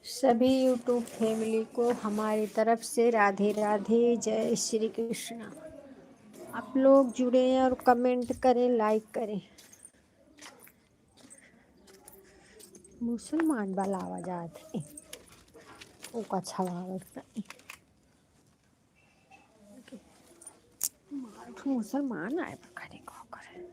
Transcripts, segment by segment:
सभी YouTube family को हमारी तरफ से राधे राधे, जय श्री कृष्ण। आप लोग जुड़े और कमेंट करें, लाइक करें। मुसलमान वाला आवाज आती वो कच्छा मुसलमान आए पकड़े को करे।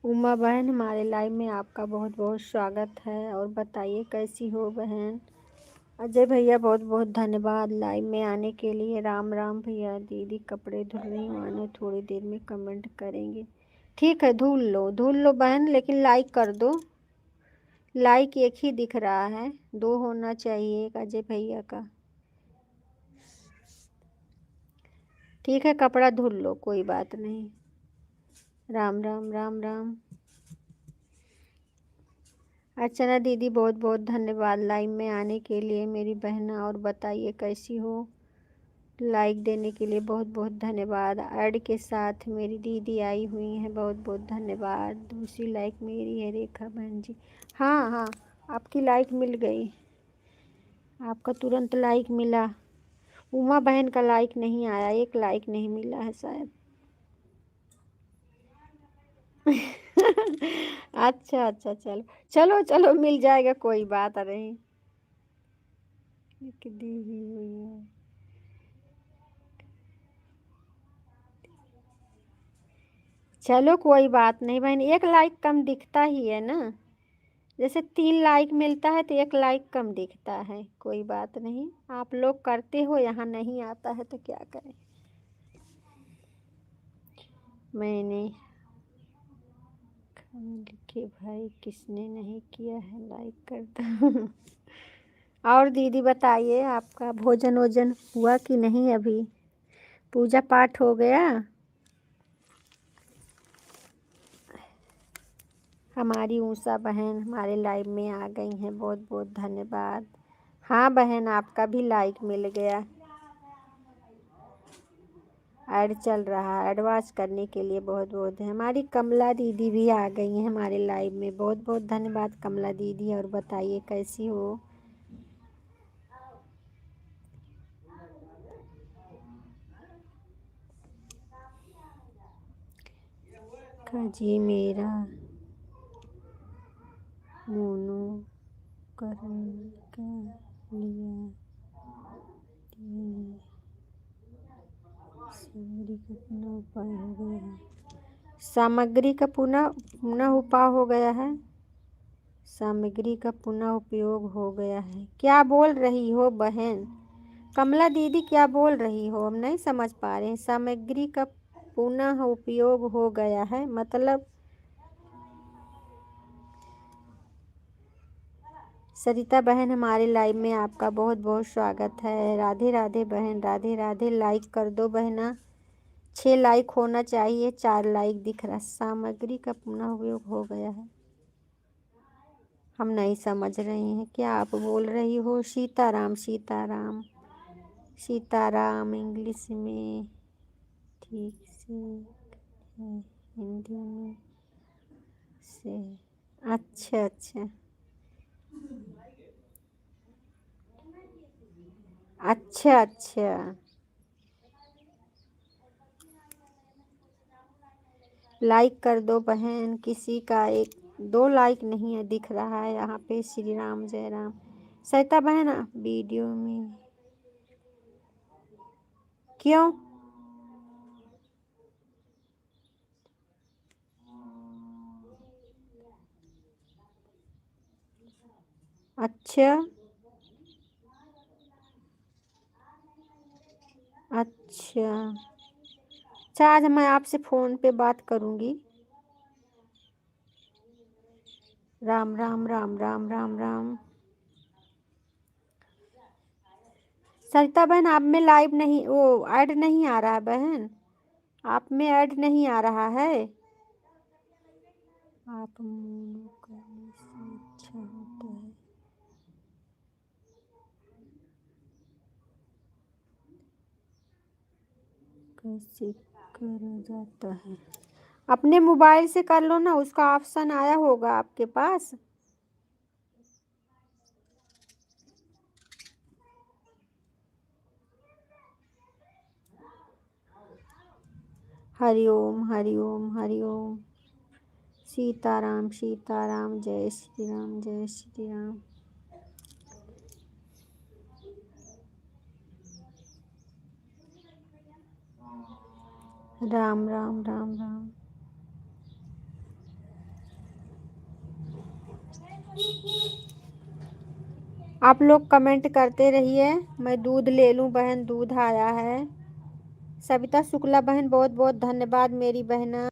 उमा बहन, हमारे लाइव में आपका बहुत बहुत स्वागत है। और बताइए कैसी हो बहन। अजय भैया बहुत बहुत धन्यवाद लाइव में आने के लिए। राम राम भैया। दीदी कपड़े धुल रही हूँ, आने थोड़ी देर में कमेंट करेंगे। ठीक है, धुल लो बहन, लेकिन लाइक कर दो। लाइक एक ही दिख रहा है, दो होना चाहिए एक अजय भैया का। ठीक है, कपड़ा धुल लो, कोई बात नहीं। राम राम राम राम। अर्चना दीदी बहुत बहुत धन्यवाद लाइव में आने के लिए मेरी बहना। और बताइए कैसी हो। लाइक देने के लिए बहुत बहुत धन्यवाद। ऐड के साथ मेरी दीदी आई हुई हैं, बहुत बहुत धन्यवाद। दूसरी लाइक मेरी है रेखा बहन जी। हाँ हाँ, आपकी लाइक मिल गई, आपका तुरंत लाइक मिला। उमा बहन का लाइक नहीं आया, एक लाइक नहीं मिला है शायद। अच्छा अच्छा, चलो चलो चलो, मिल जाएगा, कोई बात नहीं। लिख दी ही हुई है। चलो कोई बात नहीं बहन, एक लाइक कम दिखता ही है ना। जैसे 3 लाइक मिलता है तो एक लाइक कम दिखता है, कोई बात नहीं। आप लोग करते हो, यहाँ नहीं आता है तो क्या करें। मैंने लिखे भाई किसने नहीं किया है लाइक कर दो। और दीदी बताइए, आपका भोजन वोजन हुआ कि नहीं अभी? पूजा पाठ हो गया? हमारी ऊषा बहन हमारे लाइव में आ गई हैं, बहुत बहुत धन्यवाद। हाँ बहन, आपका भी लाइक मिल गया। ऐड चल रहा है, एडवांस करने के लिए बहुत बहुत है। हमारी कमला दीदी भी आ गई हैं हमारे लाइव में, बहुत बहुत धन्यवाद कमला दीदी। और बताइए कैसी हो। जी मेरा मोनू करने का लिया सामग्री का पुनः उपाय हो गया है। सामग्री का पुनः पुनः उपाय हो गया है। सामग्री का पुनः उपयोग हो गया है, क्या बोल रही हो बहन? कमला दीदी क्या बोल रही हो, हम नहीं समझ पा रहे हैं। सामग्री का पुनः उपयोग हो गया है मतलब? सरिता बहन हमारे लाइव में आपका बहुत बहुत स्वागत है। राधे राधे बहन, राधे राधे। लाइक कर दो बहना, 6 लाइक होना चाहिए, 4 लाइक दिख रहा। सामग्री का पुनः उपयोग हो गया है, हम नहीं समझ रहे हैं क्या आप बोल रही हो। सीताराम सीताराम सीताराम इंग्लिश में ठीक से है, हिंदी में से। अच्छा अच्छा अच्छा अच्छा। लाइक कर दो बहन, किसी का 1 2 लाइक नहीं है दिख रहा है यहाँ पे। श्री राम जय राम। सरिता बहन वीडियो में क्यों? अच्छा अच्छा अच्छा, आज मैं आपसे फ़ोन पे बात करूँगी। राम राम राम राम राम राम। सरिता बहन आप में लाइव नहीं, वो ऐड नहीं आ रहा है बहन, आप में ऐड नहीं आ रहा है। आप मोनो करने से अच्छा होता है। कैसे करा जाता है? अपने मोबाइल से कर लो ना, उसका ऑप्शन आया होगा आपके पास। हरिओम हरिओम हरिओम। सीताराम सीताराम, जय श्री राम जय श्री राम। राम राम राम राम। आप लोग कमेंट करते रहिए, मैं दूध ले लूं बहन, दूध आया है। सविता शुक्ला बहन बहुत बहुत धन्यवाद मेरी बहना।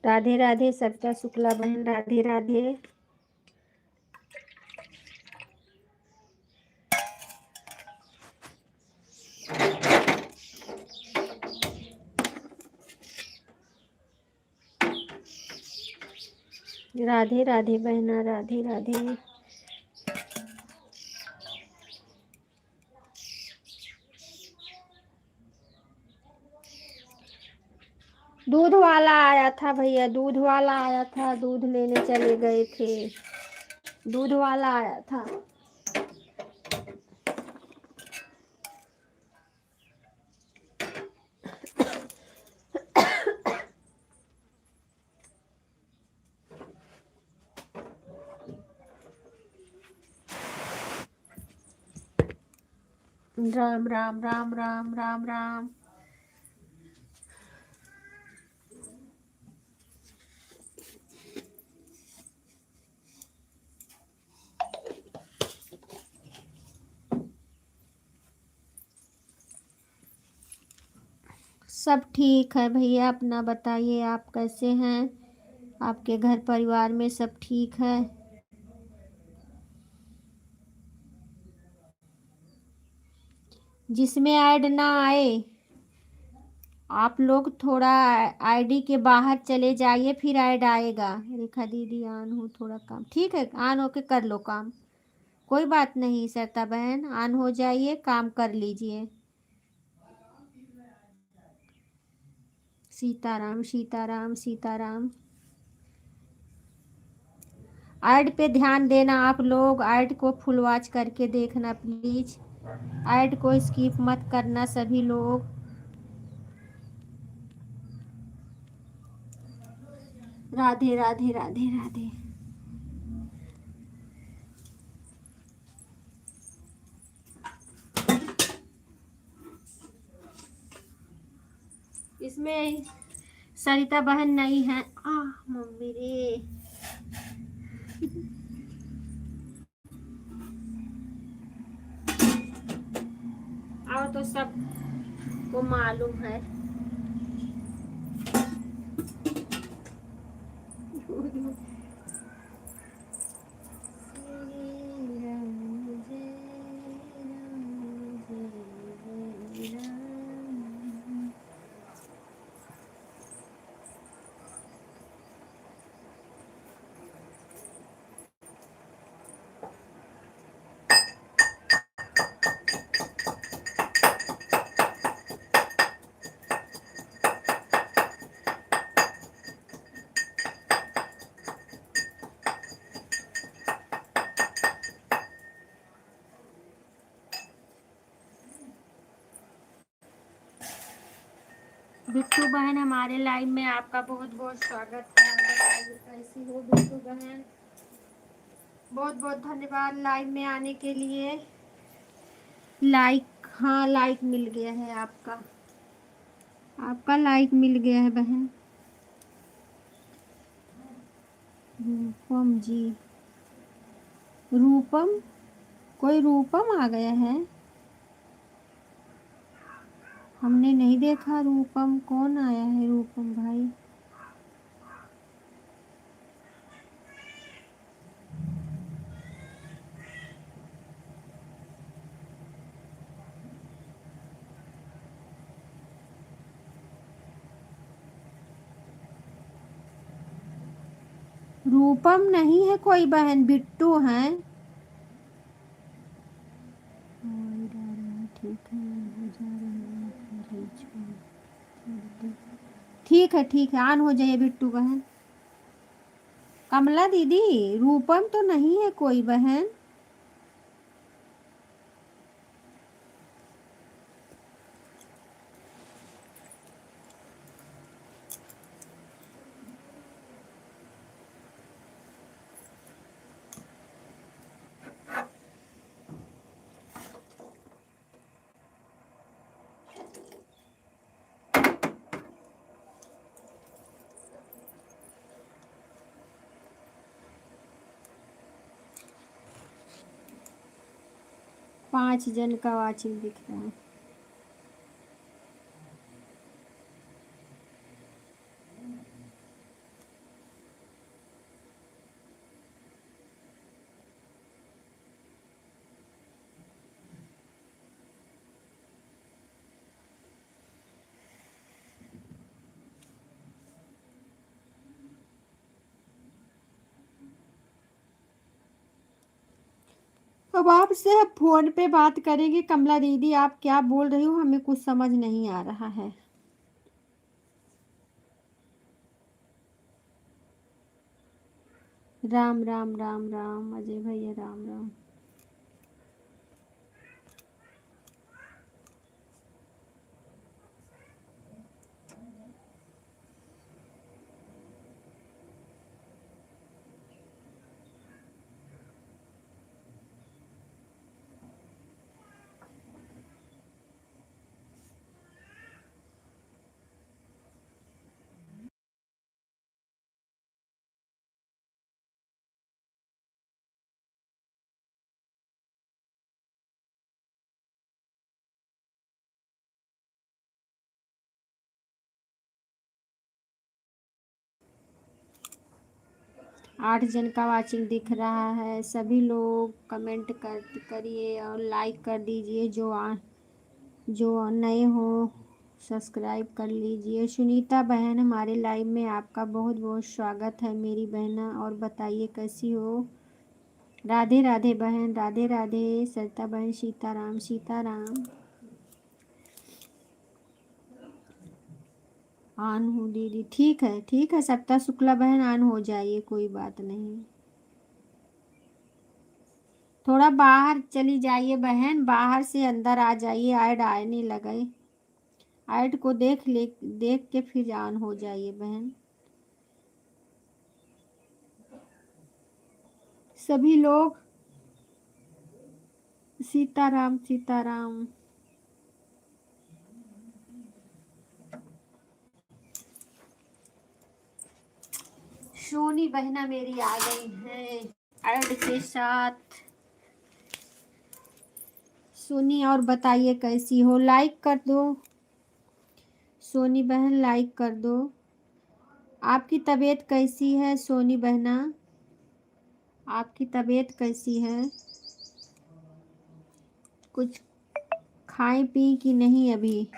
राधे राधे सविता शुक्ला बहन, राधे राधे। राधे राधे बहना, राधे राधे। दूध वाला आया था भैया, दूध वाला आया था, दूध लेने चले गए थे, दूध वाला आया था। राम राम राम राम राम राम। सब ठीक है भैया, अपना बताइए, आप कैसे हैं? आपके घर परिवार में सब ठीक है? जिसमें ऐड ना आए आप लोग थोड़ा आईडी के बाहर चले जाइए, फिर ऐड आएगा। रेखा दीदी ऑन हो, थोड़ा काम ठीक है, ऑन होके कर लो काम, कोई बात नहीं। सरता बहन ऑन हो जाइए, काम कर लीजिए। सीताराम सीताराम सीताराम। ऐड पे ध्यान देना आप लोग, ऐड को फुल वॉच करके देखना प्लीज, ऐड को स्किप मत करना सभी लोग। राधे राधे राधे राधे। इसमें सरिता बहन नहीं है। मम्मी रे, आओ तो सब को मालूम है। बिट्टू बहन हमारे लाइव में आपका बहुत बहुत स्वागत है। बताइए कैसी हो बिट्टू बहन? बहुत बहुत धन्यवाद लाइव में आने के लिए। लाइक, हाँ लाइक मिल गया है आपका, आपका लाइक मिल गया है बहन। रूपम जी, रूपम, कोई रूपम आ गया है? हमने नहीं देखा रूपम, कौन आया है रूपम भाई? रूपम नहीं है कोई बहन, बिट्टू हैं। ठीक है, हो जा रहे हैं, ठीक है ठीक है, ऑन हो जाइए बिट्टू बहन। कमला दीदी, रूपम तो नहीं है कोई बहन। पांच जन का वाचिंग दिख रहा है। अब आपसे हम फोन पे बात करेंगे। कमला दीदी आप क्या बोल रही हो, हमें कुछ समझ नहीं आ रहा है। राम राम राम राम अजय भैया, राम राम। 8 जन का वाचिंग दिख रहा है। सभी लोग कमेंट करिए और लाइक कर दीजिए। जो नए हो सब्सक्राइब कर लीजिए। सुनीता बहन हमारे लाइव में आपका बहुत बहुत स्वागत है मेरी बहना। और बताइए कैसी हो। राधे राधे बहन, राधे राधे। सरिता बहन, सीताराम सीताराम। ऑन हूँ दीदी, ठीक है ठीक है। सत्ता शुक्ला बहन ऑन हो जाइए, कोई बात नहीं। थोड़ा बाहर चली जाइए बहन, बाहर से अंदर आ जाइए। ऐड आने लगे, ऐड को देख के फिर ऑन हो जाइए बहन। सभी लोग सीताराम सीताराम। सोनी बहना मेरी आ गई है ऐड के साथ। सोनी और बताइए कैसी हो, लाइक कर दो। सोनी बहन लाइक कर दो। आपकी तबीयत कैसी है सोनी बहना, आपकी तबीयत कैसी है। कुछ खाए पी कि नहीं अभी।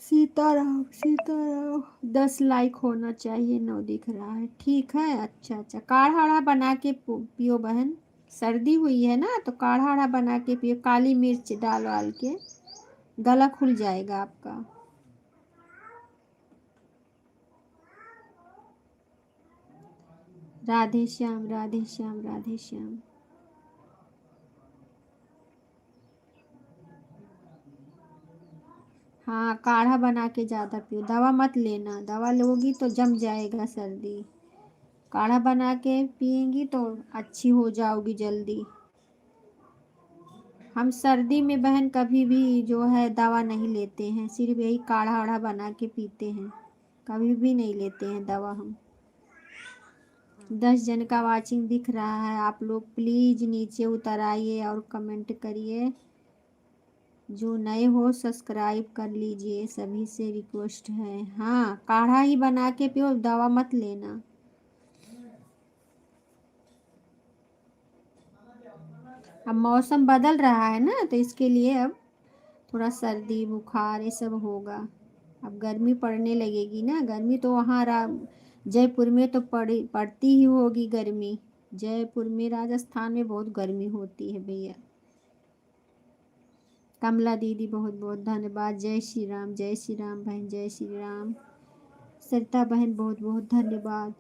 सीताराम सीताराम। 10 लाइक होना चाहिए, 9 दिख रहा है। ठीक है, अच्छा अच्छा। काढ़ा बना के पियो बहन। सर्दी हुई है ना तो काढ़ा बना के पियो, काली मिर्च डाल वाल के, गला खुल जाएगा आपका। राधे श्याम राधे श्याम राधे श्याम। हाँ, काढ़ा बना के ज़्यादा पियो, दवा मत लेना। दवा लोगी तो जम जाएगा सर्दी। काढ़ा बना के पिएंगी तो अच्छी हो जाओगी जल्दी। हम सर्दी में बहन कभी भी जो है दवा नहीं लेते हैं, सिर्फ यही काढ़ा वाढ़ा बना के पीते हैं। कभी भी नहीं लेते हैं दवा हम। 10 जन का वाचिंग दिख रहा है। आप लोग प्लीज़ नीचे उतर आइए और कमेंट करिए। जो नए हो सब्सक्राइब कर लीजिए, सभी से रिक्वेस्ट है। हाँ, काढ़ा ही बना के पियो, दवा मत लेना। अब मौसम बदल रहा है ना तो इसके लिए अब थोड़ा सर्दी बुखार ये सब होगा। अब गर्मी पड़ने लगेगी ना, गर्मी तो वहाँ जयपुर में तो पड़ती ही होगी गर्मी। जयपुर में राजस्थान में बहुत गर्मी होती है भैया। कमला दीदी बहुत बहुत धन्यवाद। जय श्री राम बहन, जय श्री राम। सरिता बहन बहुत बहुत धन्यवाद।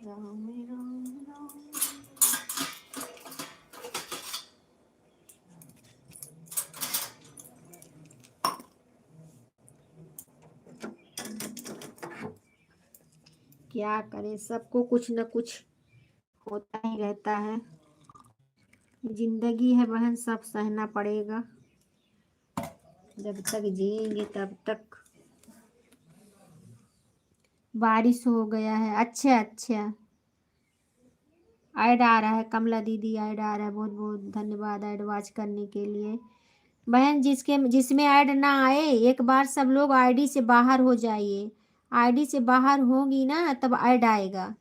राम राम राम। क्या करें, सबको कुछ न कुछ होता ही रहता है। जिंदगी है बहन, सब सहना पड़ेगा। जब तक जिएंगे तब तक। बारिश हो गया है। अच्छा अच्छा, ऐड आ रहा है। कमला दीदी ऐड आ रहा है, बहुत बहुत धन्यवाद ऐड वॉच करने के लिए। बहन जिसमें ऐड ना आए, एक बार सब लोग आईडी से बाहर हो जाइए। आईडी से बाहर होगी ना तब ऐड आएगा।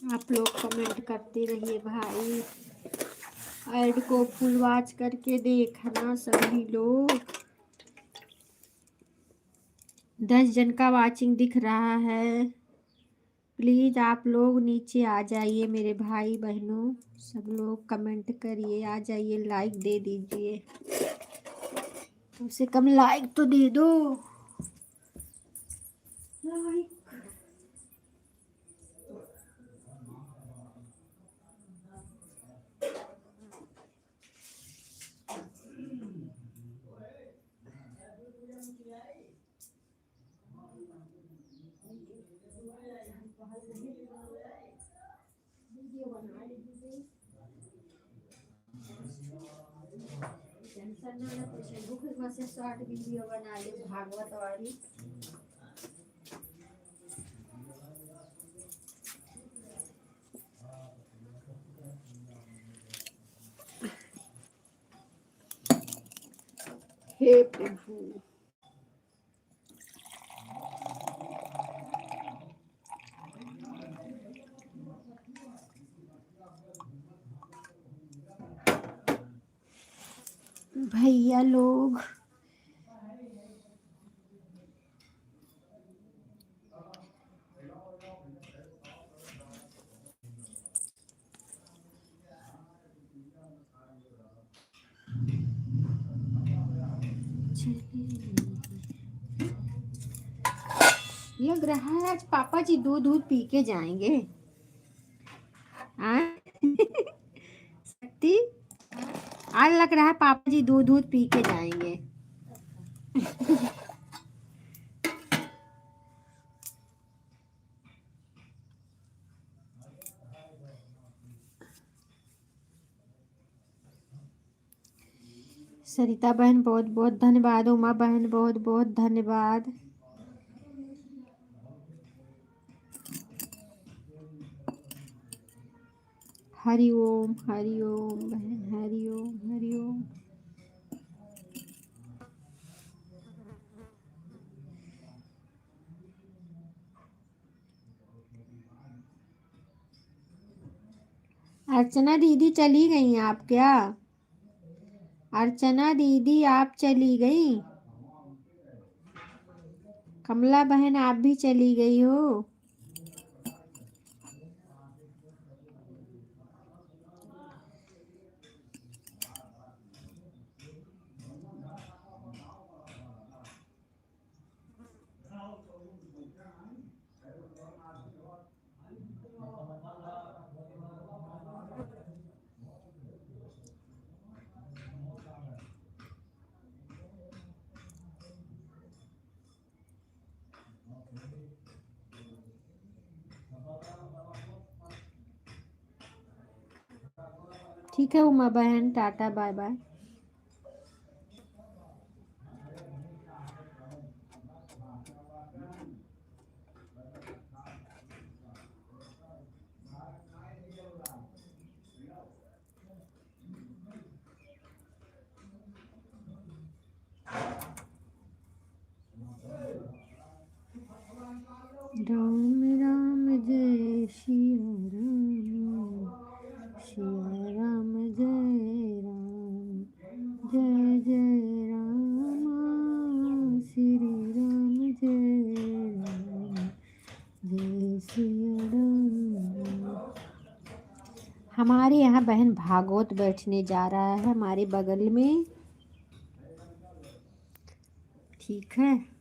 आप लोग कमेंट करते रहिए भाई। ऐड को फुल वॉच करके देखना सभी लोग। 10 जन का वाचिंग दिख रहा है। प्लीज़ आप लोग नीचे आ जाइए मेरे भाई बहनों। सब लोग कमेंट करिए, आ जाइए, लाइक दे दीजिए। कम से कम लाइक तो दे दो। लाइक। टेंशन ना ले, फेसबुक में से शॉर्ट वीडियो बना ले भागवत वाली। हे प्रभु। भैया लोग। लग रहा है आज पापा जी दूध दूध पी के जाएंगे। शक्ति, आज लग रहा है पापा जी दूध दूध पी के जाएंगे। सरिता बहन बहुत बहुत धन्यवाद। उमा बहन बहुत बहुत धन्यवाद। हरि ओम बहन, हरि ओम हरि ओम। अर्चना दीदी चली गई आप क्या? अर्चना दीदी आप चली गई? कमला बहन आप भी चली गई हो? ठीक है उमा बहन, tata bye bye. Ram Ram जय सिया राम, सिया राम जय राम, जय जय राम, श्री राम जय राम, जय सिया राम। हमारे यहाँ बहन भागवत बैठने जा रहा है हमारे बगल में। ठीक है।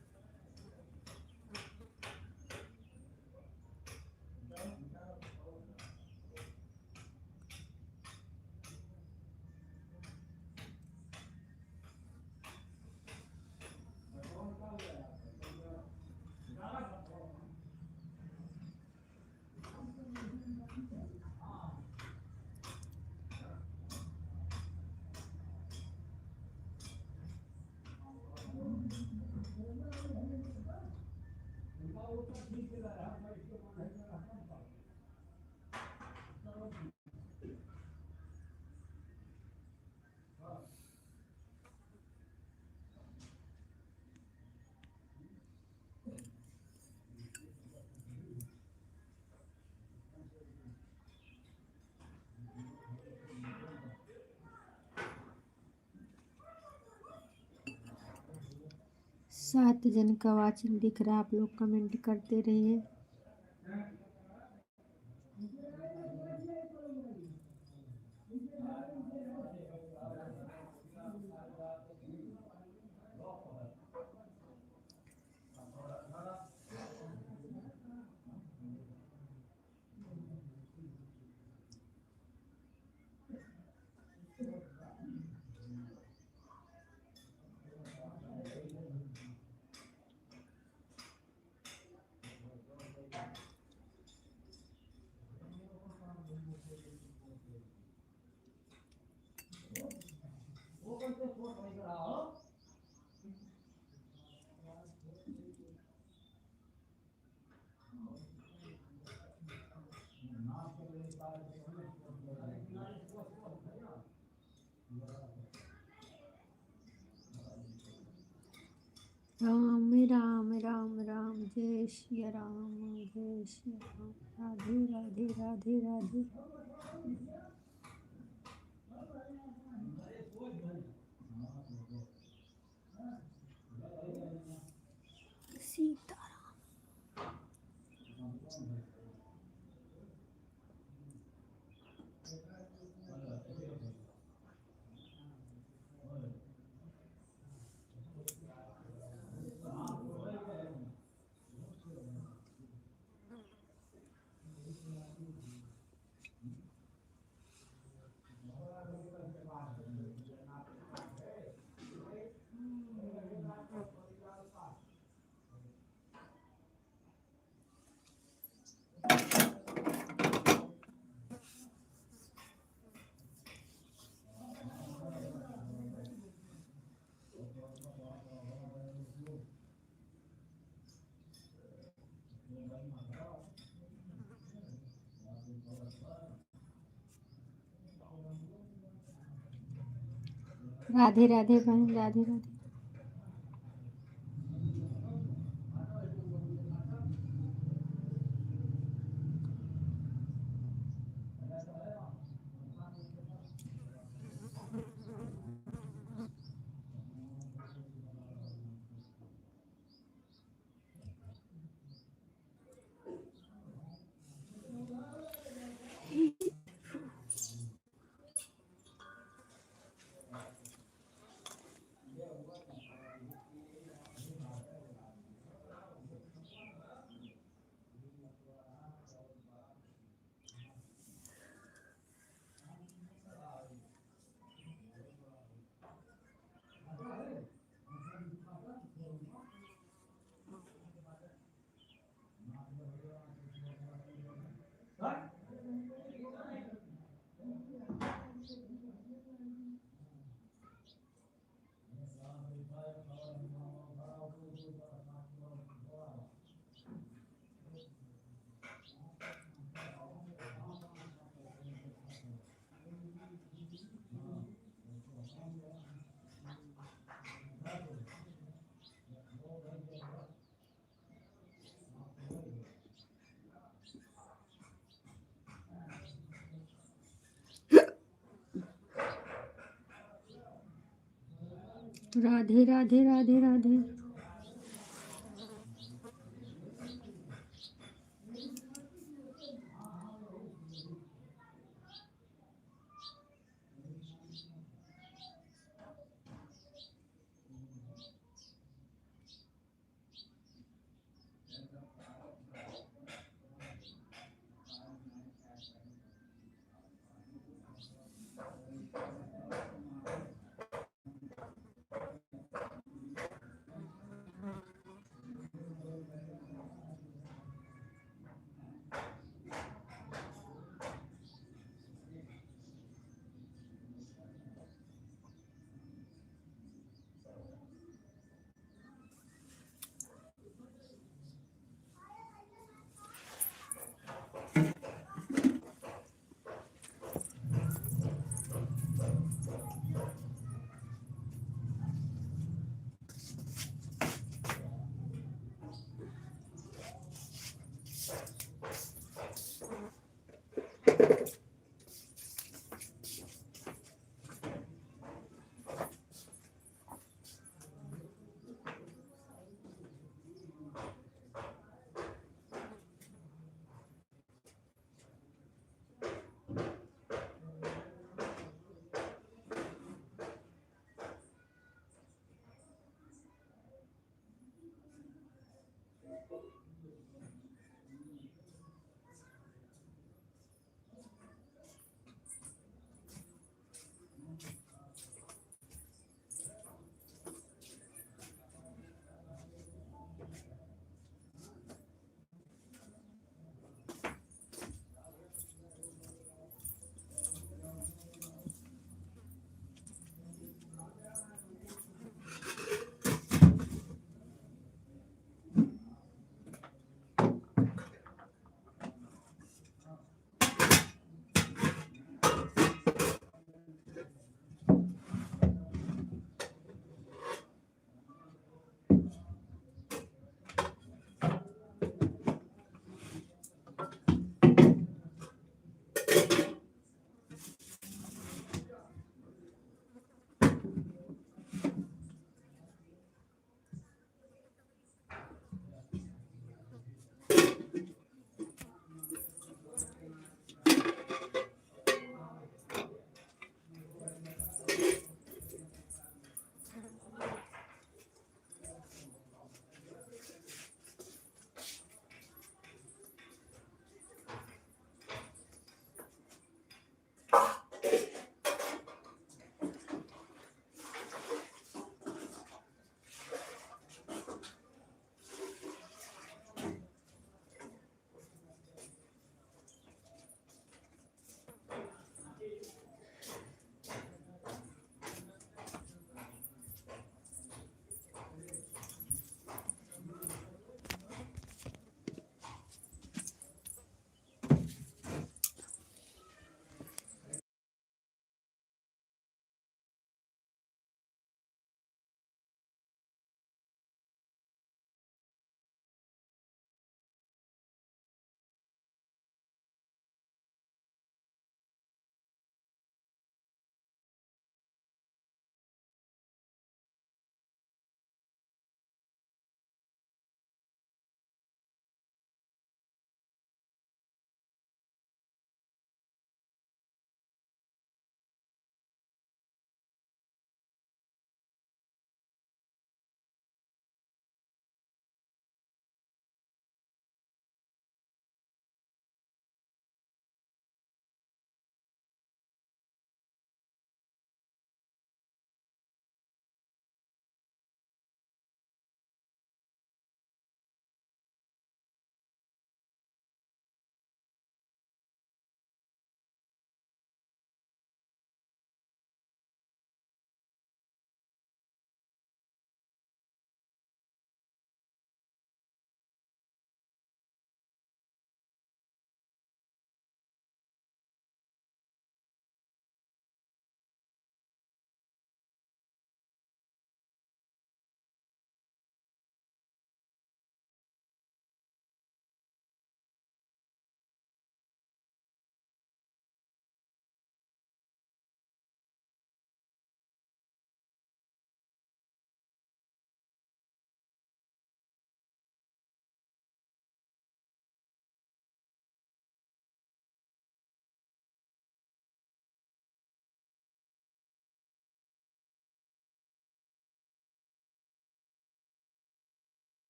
7 जन का वाचिंग दिख रहा है, आप लोग कमेंट करते रहिए। राम राम राम राम, जय श्री राम, जय श्री राम, राधे राधे राधे राधे। सीता राधे राधे बहन, राधे राधे। राधे राधे राधे राधे।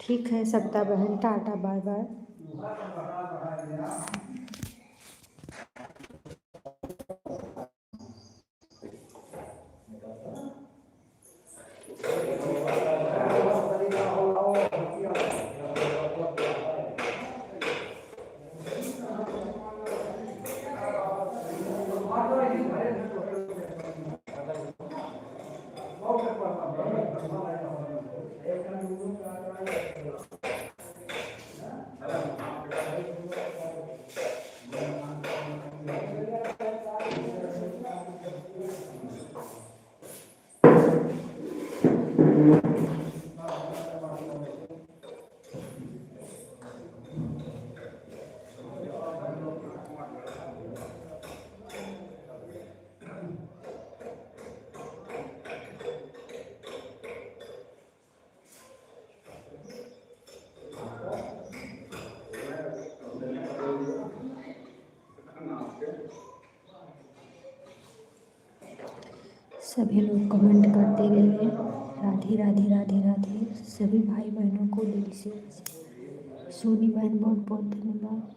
ठीक है सत्ता बहन, टाटा बाय बाय। सभी लोग कमेंट करते रहिए, राधे राधे राधे राधे। सभी भाई बहनों को दिल से, सोनी बहन बहुत बहुत धन्यवाद।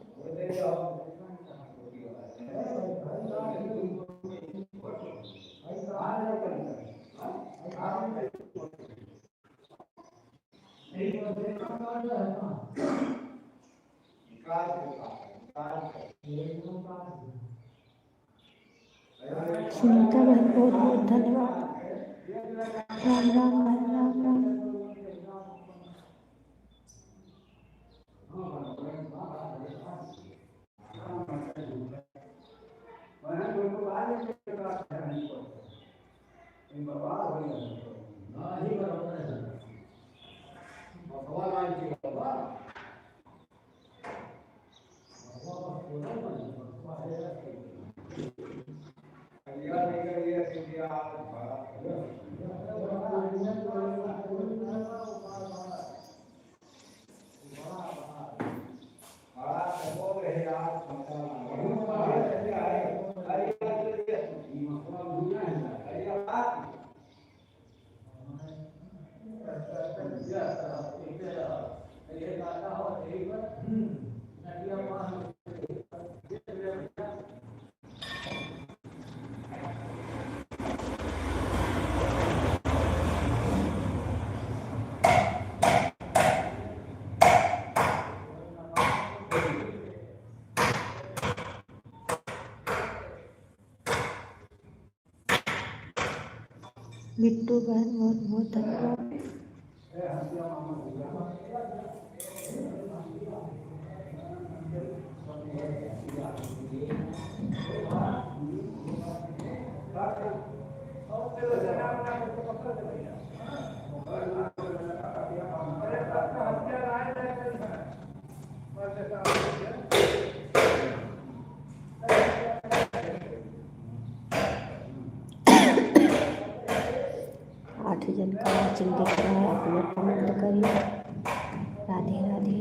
सुनीता बहन बहुत बहुत धन्यवाद। राम राम बहन, राम राम। बिट्टू बहन बहुत बहुत धन्यवाद। आठ जन का वाचिंग दिख रहा है, आप लोग कमेंट करिए। राधे राधे।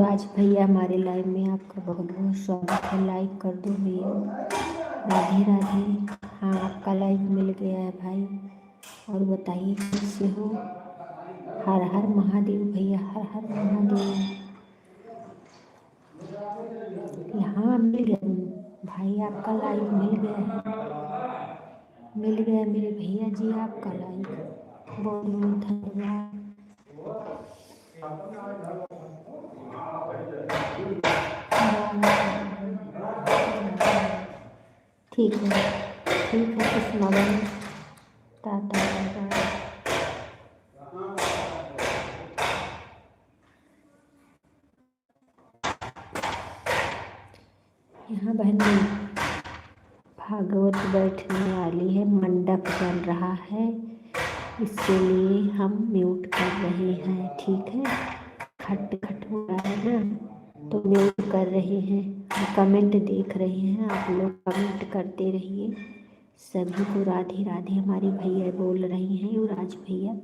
युवराज भैया हमारे लाइव में आपका बहुत बहुत स्वागत है। लाइक कर दो भैया। राधे राधे। हाँ, आपका लाइक मिल गया है भाई। और बताइए कैसे हो। हर हर महादेव भैया, हर हर महादेव। हाँ, मिल गया भाई, आपका लाइक मिल गया है। मिल गया मेरे भैया जी आपका लाइक। बहुत बहुत धन्यवाद। ठीक है, ठीक है सुषमा बहन, टाटा बाय। यहाँ बहन भागवत बैठने वाली है, मंडप बन रहा है, इसके हम म्यूट कर रहे हैं। ठीक है, खट खट हो रहा है ना, तो म्यूट कर रहे हैं। कमेंट देख रहे हैं, आप लोग कमेंट करते रहिए। सभी को राधे राधे। हमारी भैया बोल रही हैं, युवराज भैया।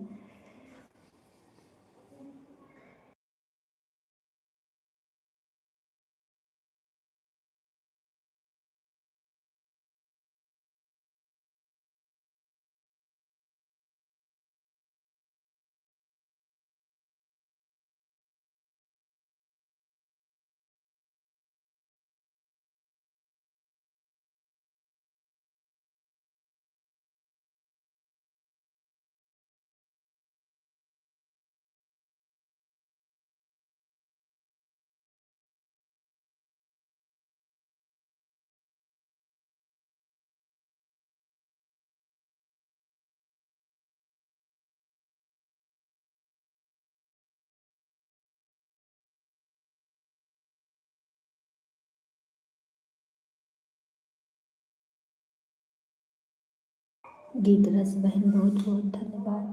गीत रस बहन, बहुत बहुत धन्यवाद।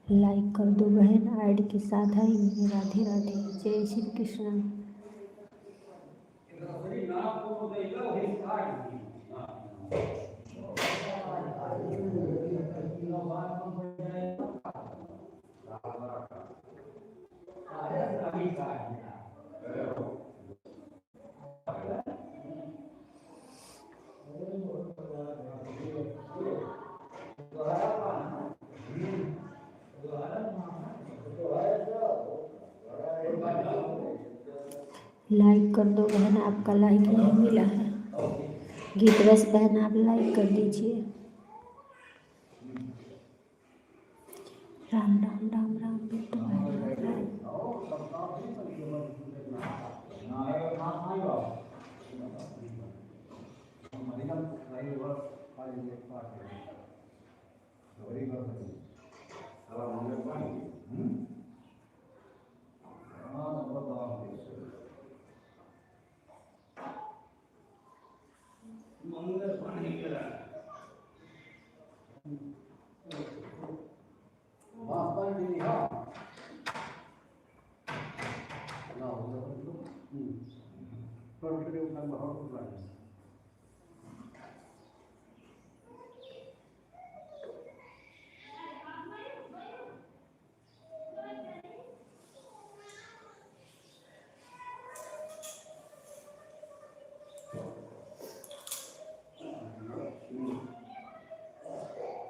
लाइक कर दो बहन, ऐड के साथ है। राधे राधे, जय श्री कृष्ण। लाइक कर दो बहन, आपका लाइक नहीं मिला है। गीत रस बहन, आप लाइक कर दीजिए। राम राम राम राम बिट्टू भाई, राम राम।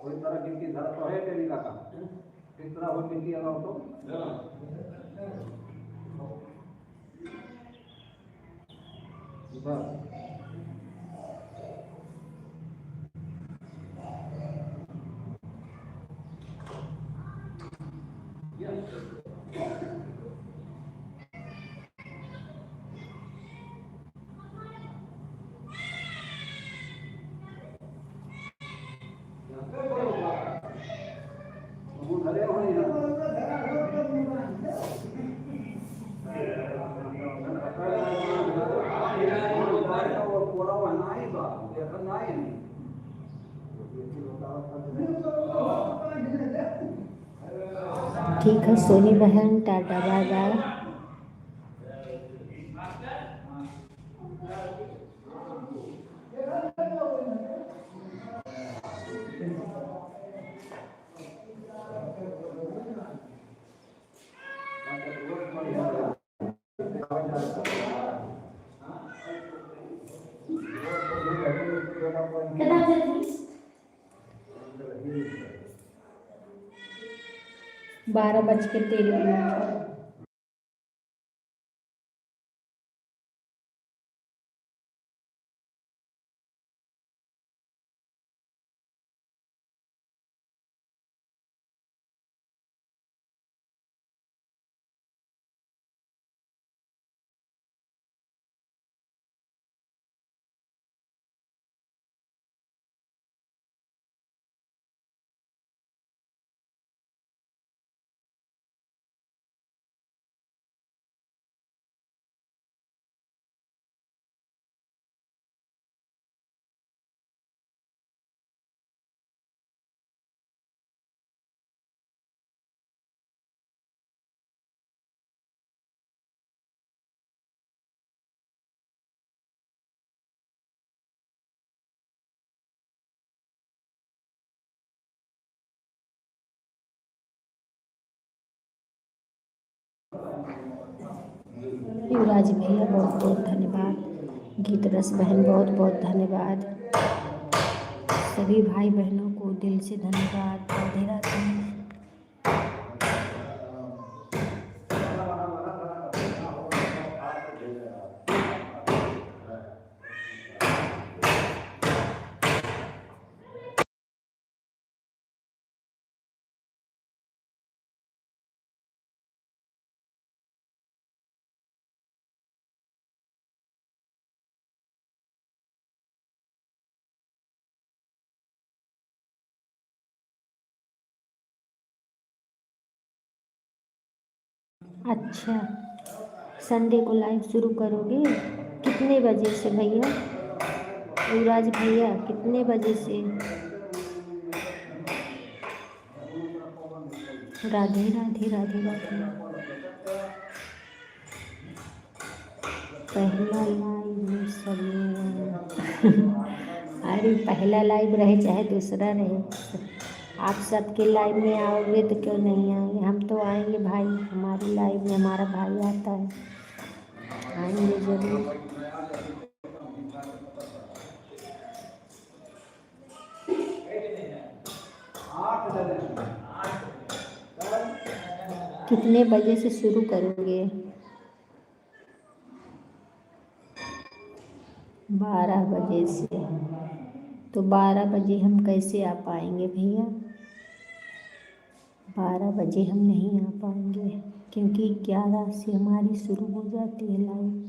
कोई तरह गिनती धरा तो है तेरी का किस तरह हो गिनती अगर हो तो बस ठीक है सोनी बहन, टाटा बाय बाय। 12:13। युवराज भैया बहुत बहुत धन्यवाद। गीत रस बहन बहुत बहुत धन्यवाद। सभी भाई बहनों को दिल से धन्यवाद। राधे राधे। अच्छा, संडे को लाइव शुरू करोगे? कितने बजे से भैया? युवराज भैया कितने बजे से? राधे राधे राधे राधे। पहला लाइव सब अरे पहला लाइव रहे चाहे दूसरा रहे, आप सबके लाइव में आओगे तो क्यों नहीं आएंगे? हम तो आएंगे भाई, हमारे लाइव में हमारा भाई आता है, आएंगे जरूर। कितने बजे से शुरू करोगे? 12 बजे से। तो 12 बजे हम कैसे आ पाएंगे भैया? 12 बजे हम नहीं आ पाएंगे, क्योंकि 11 से हमारी शुरू हो जाती है लाइव।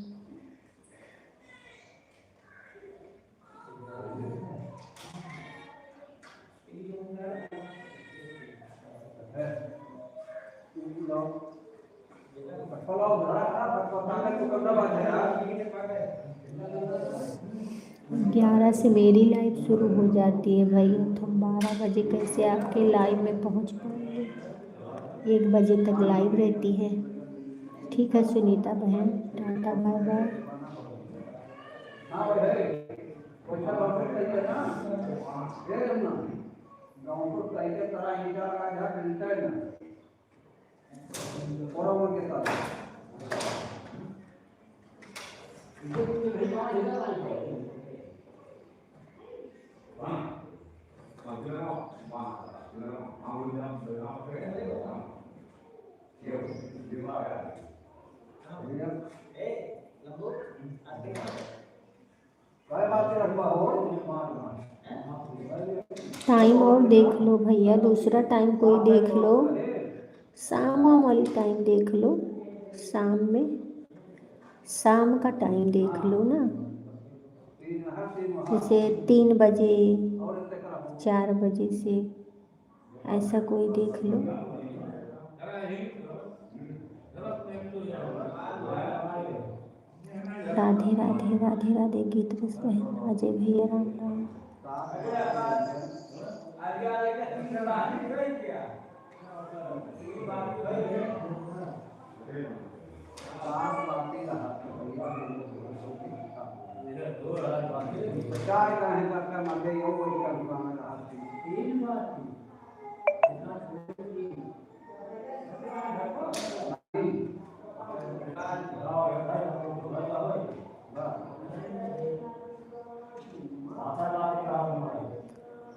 ग्यारह से मेरी लाइव शुरू हो जाती है भैया, तो हम 12 बजे कैसे आपके लाइव में पहुंच पाएंगे? 1 बजे तक लाइव रहती है। ठीक है सुनीता बहन, टाटा बाय बाय। टाइम और देख लो भैया, दूसरा टाइम कोई देख लो, शाम वाली टाइम देख लो। शाम में, शाम का टाइम देख लो ना, जैसे 3 बजे, 4 बजे से, ऐसा कोई देख लो। राधे राधे राधे राधे। गीत रस बहन, अजय भैया राम राम।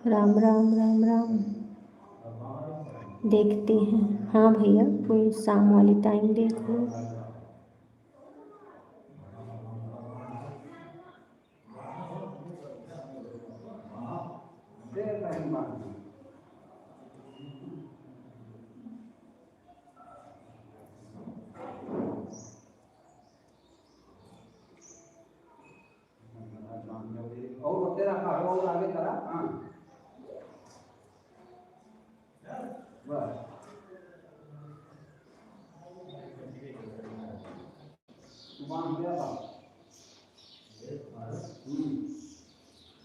राम राम राम राम। देखते हैं। हाँ भैया, कोई शाम वाली टाइम देख लो। और तेरा और आगे करा हाँ बस सुबह गया था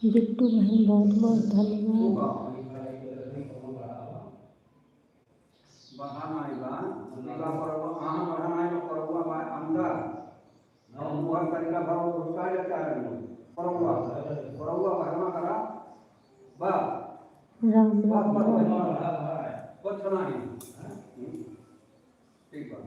बिट्टू बहन बहुत बहुत धन्यवाद। bahana iba iba kalau aha bahana iba kalau ba anda bukan kanila baru berkaya cara ini kalau bahana kara ba Ram ba Ram ba Ram. ba चना है ठीक है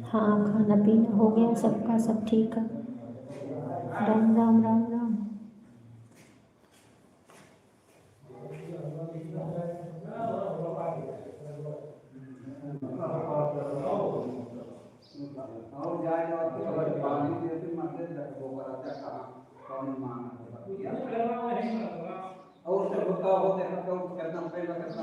हाँ, खाना पीना हो गया सबका, सब ठीक है। राम राम राम राम। और जाए तो पानी देते मत वो कराते कहां कौन मांगना और से होता होते तो कितना पहले कितना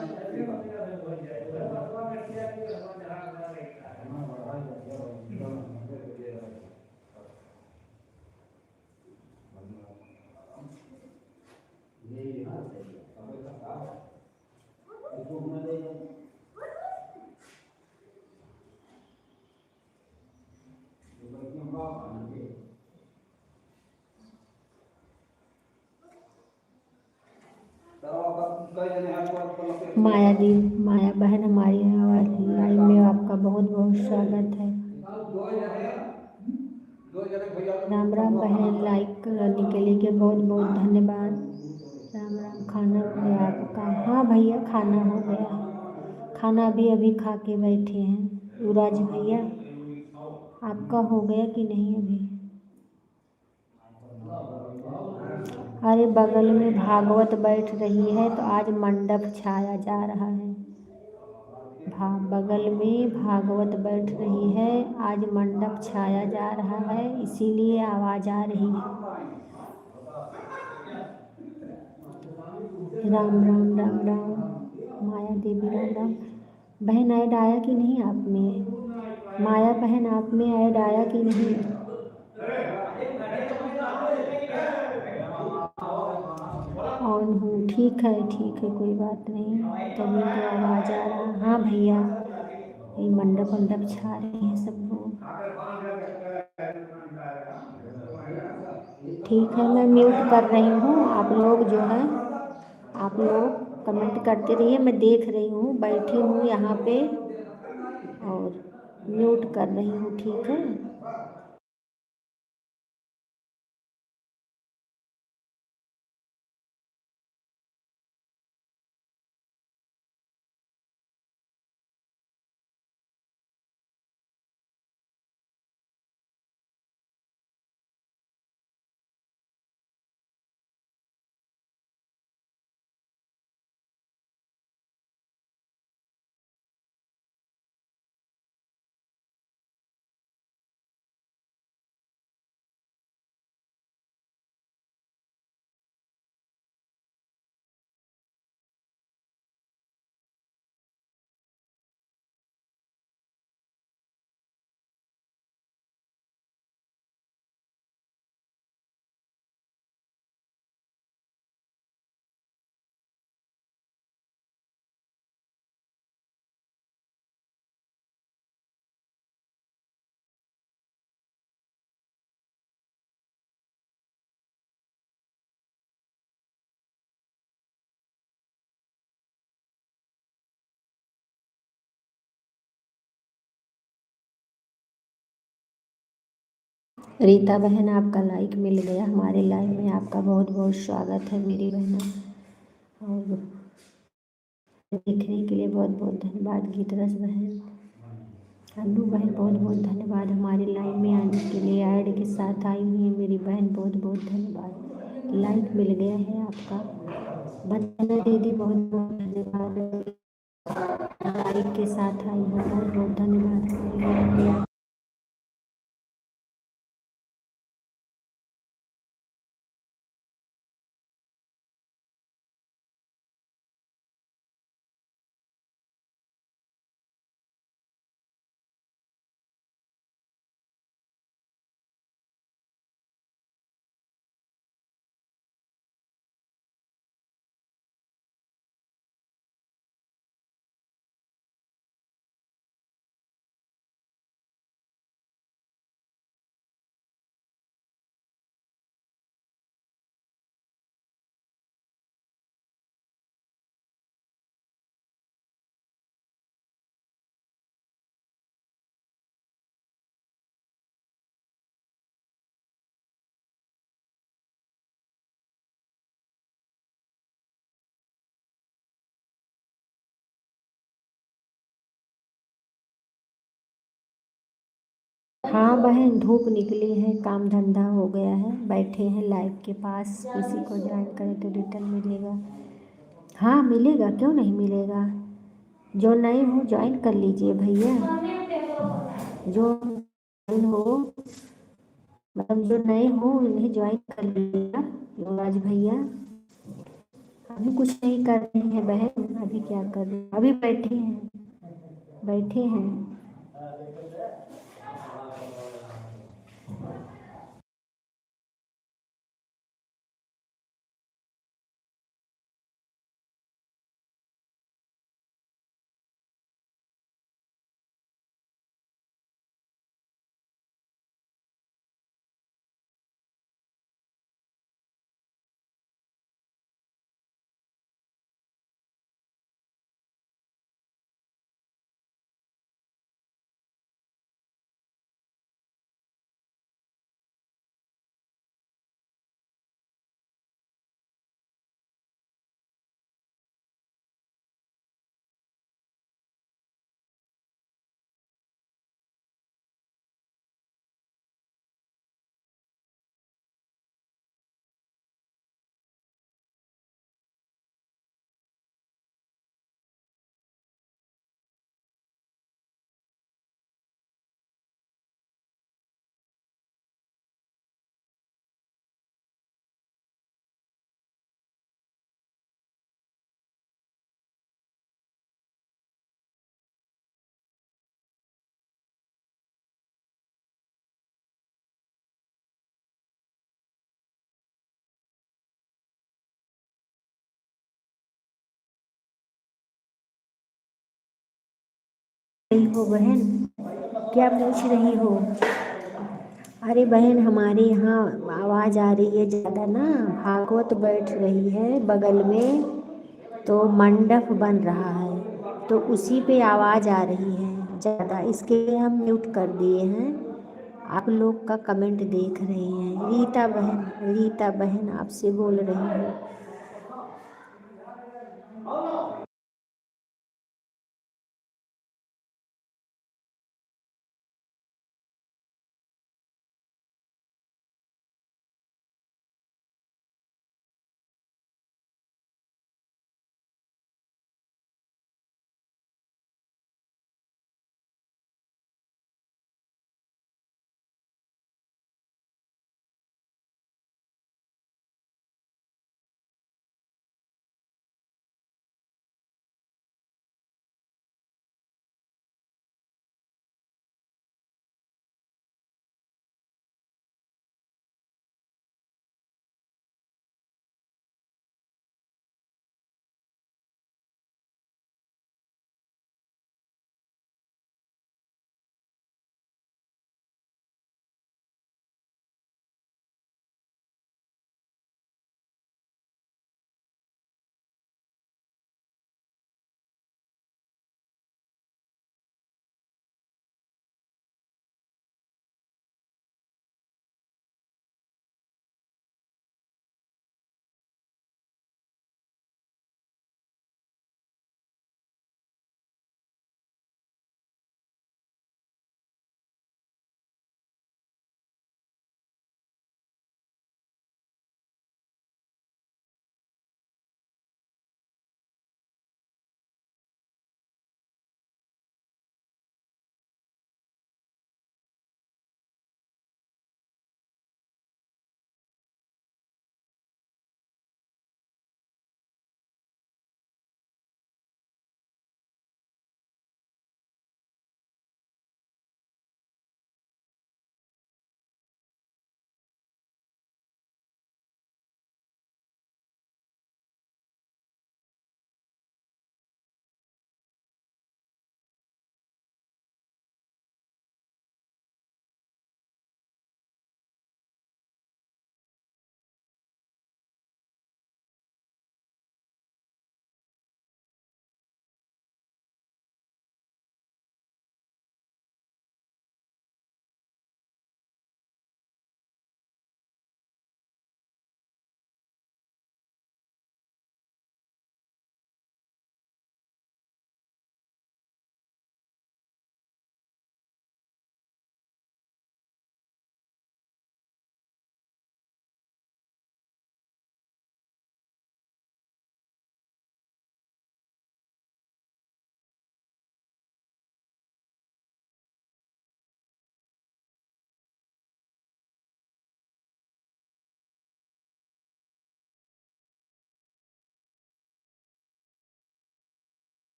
माया दी, माया बहन हमारी लाइव में आपका बहुत बहुत स्वागत है। राम राम बहन, लाइक करने के लिए बहुत बहुत धन्यवाद। राम राम। खाना हो गया आपका? हाँ भैया, खाना हो गया। खाना भी अभी खा के बैठे हैं। युवराज भैया, आपका हो गया कि नहीं अभी? अरे बगल में भागवत बैठ रही है तो आज मंडप छाया जा रहा है। बगल में भागवत बैठ रही है, आज मंडप छाया जा रहा है, इसीलिए आवाज़ आ रही है। राम राम राम राम। माया देवी राम राम। बहन ऐड आया कि नहीं आप में? माया बहन आप में ऐड आया कि नहीं? ऑन हूँ, ठीक है ठीक है, कोई बात नहीं, तभी तो आवाज़ आ रहा। हाँ भैया, ये मंडप मंडप छा रहे हैं सब लोग। ठीक है, मैं म्यूट कर रही हूँ। आप लोग जो है, आप लोग कमेंट करते रहिए, मैं देख रही हूँ, बैठी हूँ यहाँ पे और म्यूट कर रही हूँ, ठीक है। रीता बहन, आपका लाइक मिल गया हमारे लाइव में, आपका बहुत बहुत स्वागत है मेरी बहना। और देखने के लिए बहुत बहुत धन्यवाद। गीतरस बहन, अन्नू बहन, बहुत बहुत धन्यवाद हमारे लाइव में आने के लिए। ऐड के साथ आई हुई है मेरी बहन, बहुत बहुत धन्यवाद। लाइक मिल गया है आपका। वंदना दीदी, बहुत बहुत धन्यवाद। लाइक के साथ आई हो, बहुत बहुत धन्यवाद हमारे लाइव में। हाँ बहन, धूप निकली है, काम धंधा हो गया है, बैठे हैं लाइव के पास। किसी को ज्वाइन करें तो रिटर्न मिलेगा। हाँ मिलेगा, क्यों नहीं मिलेगा। जो नए हो ज्वाइन कर लीजिए भैया। जो नए हो, मतलब जो नए हो उन्हें ज्वाइन कर लीजिएगा युवराज भैया। अभी कुछ नहीं कर रहे हैं बहन, अभी क्या कर रहे हैं, अभी बैठे हैं, बैठे हैं। रही हो बहन, क्या पूछ रही हो। अरे बहन, हमारे यहाँ आवाज़ आ रही है ज़्यादा ना, भागवत बैठ रही है बगल में, तो मंडप बन रहा है, तो उसी पे आवाज़ आ रही है ज़्यादा, इसके लिए हम म्यूट कर दिए हैं। आप लोग का कमेंट देख रहे हैं। रीता बहन, रीता बहन आपसे बोल रही हूँ।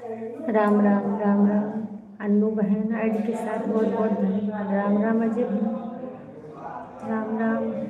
राम राम राम राम। अन्नू बहन आईडी के साथ बहुत बहुत धन्यवाद। राम राम अजय भाई, राम राम।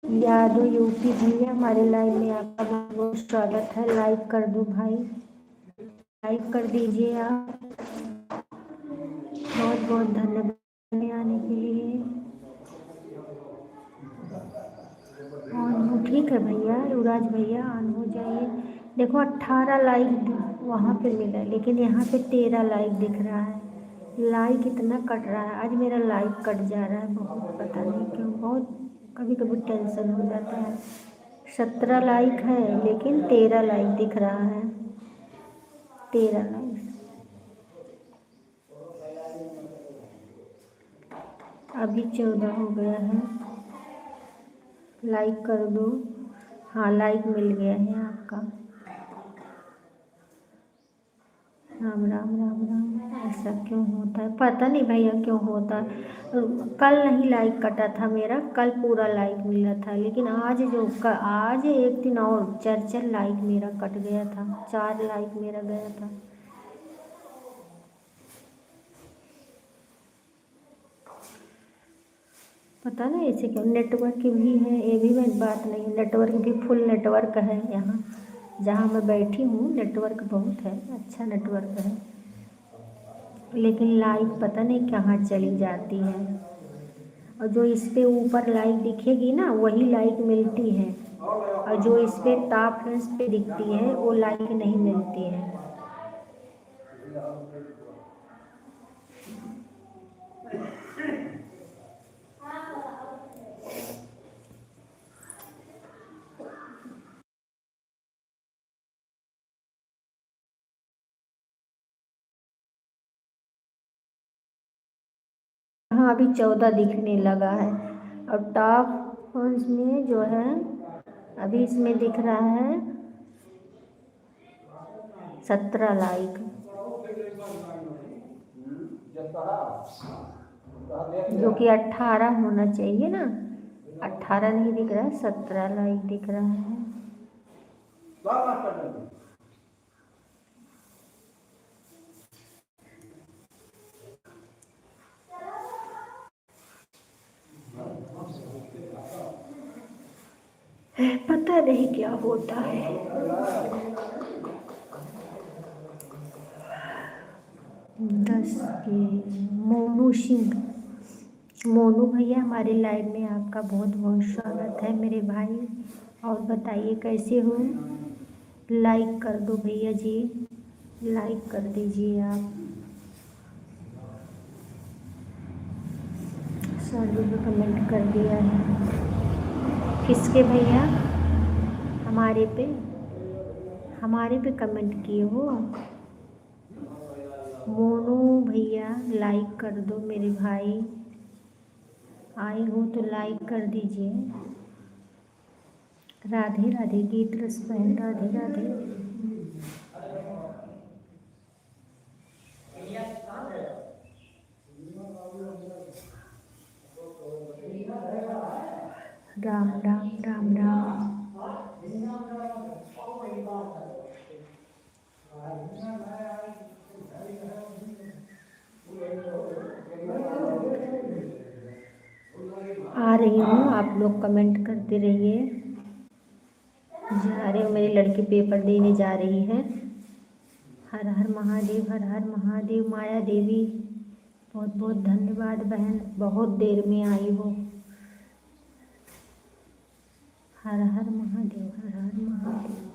यादव यूपी भैया हमारे लाइव में आपका बहुत बहुत स्वागत है। लाइक कर दो भाई, लाइक कर दीजिए आप। बहुत बहुत धन्यवाद आने के लिए। ऑन हो, ठीक है भैया, युवराज भैया ऑन हो जाइए। देखो 18 लाइक वहाँ पे मिला है, लेकिन यहाँ पे 13 लाइक दिख रहा है। लाइक इतना कट रहा है, आज मेरा लाइक कट जा रहा है बहुत, पता नहीं क्यों, बहुत कभी कभी टेंशन हो जाता है। 17 लाइक है लेकिन 13 लाइक दिख रहा है, 13 लाइक। अभी 14 हो गया है। लाइक कर दो। हाँ, लाइक मिल गया है आपका। राम राम राम राम। ऐसा क्यों होता है पता नहीं भैया, क्यों होता है। कल नहीं लाइक कटा था मेरा, कल पूरा लाइक मिला था, लेकिन आज आज एक दिन और 4 लाइक मेरा कट गया था, 4 लाइक मेरा गया था। पता नहीं ऐसे क्यों। नेटवर्क की भी है, ये भी मैं बात नहीं, नेटवर्क भी फुल नेटवर्क है यहाँ जहाँ मैं बैठी हूँ। नेटवर्क बहुत है, अच्छा नेटवर्क है, लेकिन लाइक पता नहीं कहाँ चली जाती है। और जो इस पे ऊपर लाइक दिखेगी ना वही लाइक मिलती है, और जो इस पे टॉप फ्रेंड्स पे दिखती है वो लाइक नहीं मिलती है। हाँ, अभी 14 दिखने लगा है। और टॉप फ्रेंड्स में जो है अभी इसमें दिख रहा है 17 लाइक, जो कि 18 होना चाहिए ना। 18 नहीं दिख रहा है, 17 लाइक दिख रहा है। पता नहीं क्या होता है। दस के मोनू सिंह, मोनू भैया हमारे लाइव में आपका बहुत बहुत स्वागत है मेरे भाई। और बताइए कैसे हो। लाइक कर दो भैया जी, लाइक कर दीजिए आप। सभी को कमेंट कर दिया है। किसके भैया? हमारे पे कमेंट किए हो। मोनू भैया लाइक कर दो मेरे भाई, आए हो तो लाइक कर दीजिए। राधे राधे गीत रस बहन, राधे राधे। राम राम राम राम। आ रही हूँ, आप लोग कमेंट करते रहिए। जा रहे हो, मेरी लड़की पेपर देने जा रही है। हर हर महादेव, हर हर महादेव। माया देवी बहुत बहुत धन्यवाद बहन, बहुत देर में आई हो। हर हर महादेव, हर हर महादेव।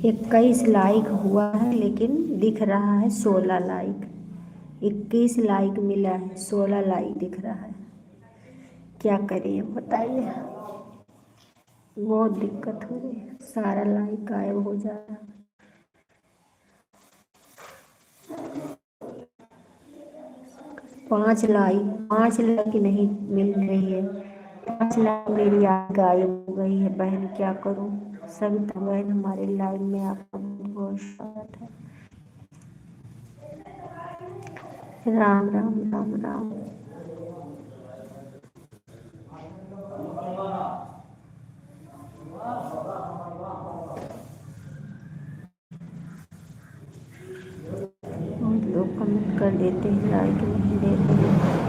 21 लाइक हुआ है, लेकिन दिख रहा है 16 लाइक। 21 लाइक मिला है, 16 लाइक दिख रहा है। क्या करिए बताइए, बहुत दिक्कत हो रही है, सारा लाइक गायब हो जा रहा है। 5 लाइक नहीं मिल रही है। 5 लाइक मेरी आज गायब हो गई है बहन, क्या करूं। सविता बहन हमारे लाइव में आपका बहुत बहुत स्वागत है। राम राम राम राम। बहुत लोग कमेंट कर देते हैं, लाइक नहीं देते हैं।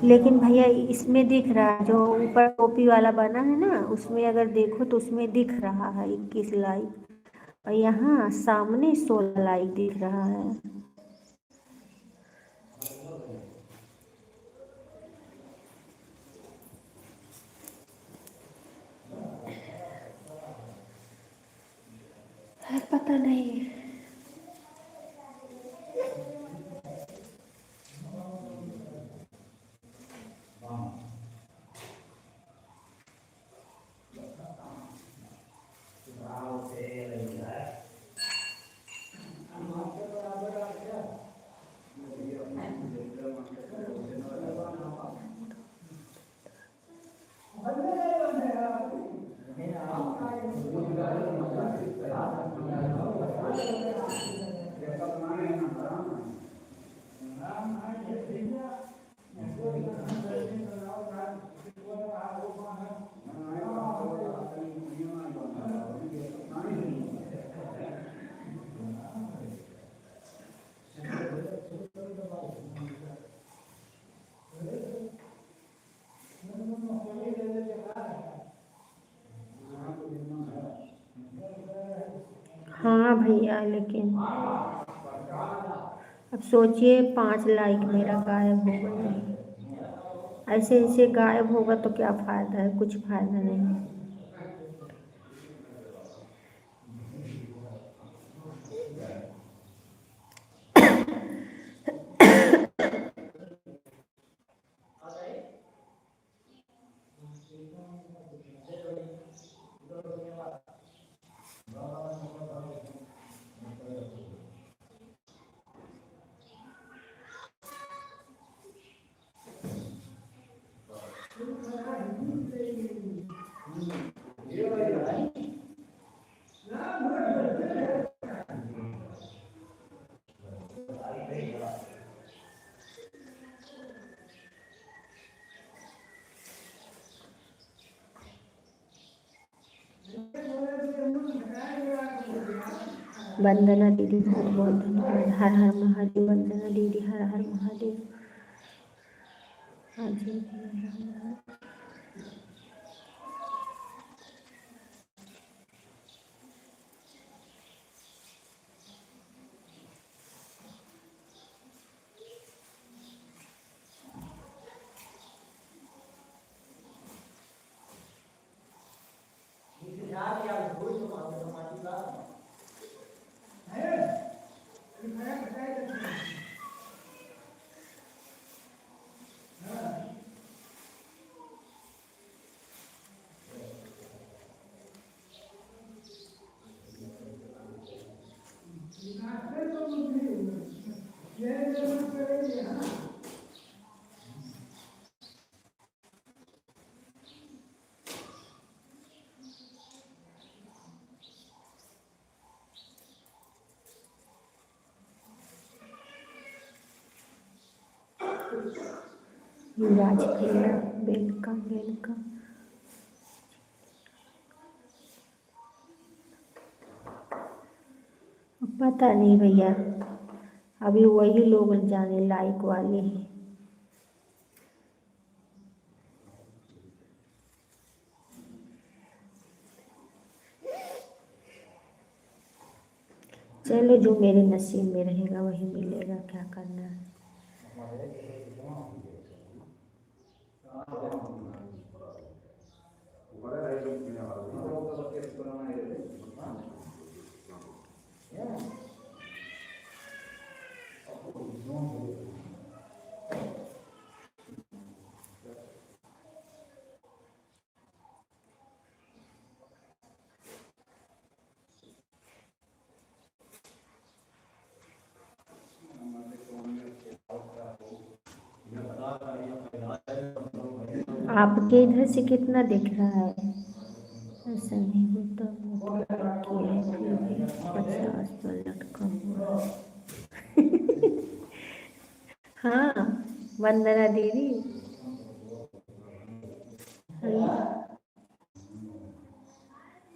लेकिन भैया इसमें दिख रहा है, जो ऊपर टोपी वाला बना है ना, उसमें अगर देखो तो उसमें दिख रहा है 21 लाइक, और यहाँ सामने 16 लाइक दिख रहा है। पता नहीं। हाँ भैया, लेकिन अब सोचिए 5 लाइक मेरा गायब हो गया। ऐसे ऐसे गायब होगा तो क्या फ़ायदा है, कुछ फ़ायदा नहीं। वंदना दीदी बहुत बहुत धन्यवाद। हर हर महादेव। वंदना दीदी हर हर महादेव। हाँ जी भैया। युवराज भैया वेलकम वेलकम। पता नहीं भैया, अभी वही लोग जाने लाइक वाले हैं। चलो, जो मेरे नसीब में रहेगा वही मिलेगा, क्या करना है। आपके इधर से कितना दिख रहा है? ऐसा नहीं होता, वो तो किया है फिर भी 50 तो लटका हुआ है। हाँ, वंदना दीदी।